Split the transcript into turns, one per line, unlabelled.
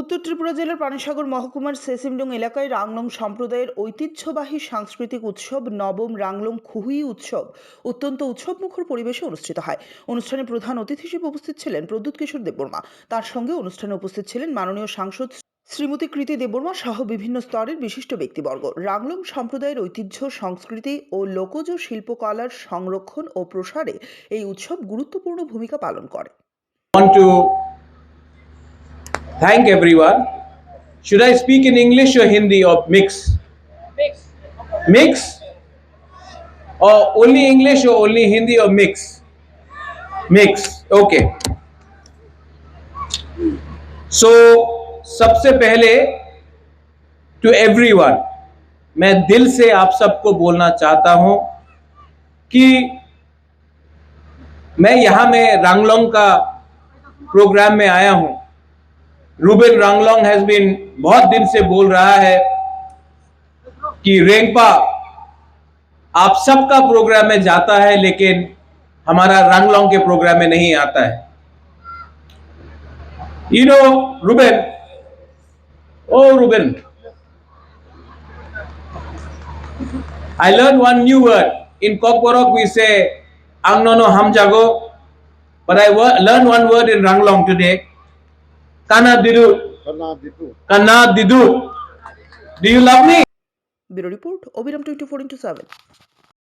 উত্তর ত্রিপুরা জেলার পানিসাগর মহকুমার সেসিমডং এলাকায় রাংলং সম্প্রদায়ের ঐতিহ্যবাহী সাংস্কৃতিক উৎসব নবম রাংলং খুহুই উৎসব অত্যন্ত উৎসবমুখর পরিবেশে অনুষ্ঠিত হয়। অনুষ্ঠানে প্রধান অতিথি হিসেবে উপস্থিত ছিলেন প্রদ্যুৎ কিশোর দেববর্মা। তার সঙ্গে অনুষ্ঠানে উপস্থিত ছিলেন মাননীয় সাংসদ শ্রীমতী কৃতি দেববর্মা সহ বিভিন্ন স্তরের বিশিষ্ট ব্যক্তিবর্গ। রাংলং সম্প্রদায়ের ঐতিহ্য, সংস্কৃতি ও লোকজ শিল্পকলার সংরক্ষণ ও প্রসারে এই উৎসব গুরুত্বপূর্ণ ভূমিকা পালন করে।
Thank everyone. Should I speak in English or Hindi or mix? Mix? Or only English or only Hindi or mix? Mix. Okay. So, सबसे पहले to everyone, मैं दिल से आप सबको बोलना चाहता हूं कि मैं यहां में रांगलोंग का प्रोग्राम में आया हूं। रूबेन रांगलोंग हैज बीन बहुत दिन से बोल रहा है कि रेंगपा आप सबका प्रोग्राम में जाता है लेकिन हमारा रांगलोंग के प्रोग्राम में नहीं आता है। You know, Ruben, oh Ruben, I learned one new word. In Kokborok we say Angnono Hamjago, but I learned one word in Ranglong today. Kana Didut. Kana Didut. Do you love me?
Bureau Report, Obiram 24/7.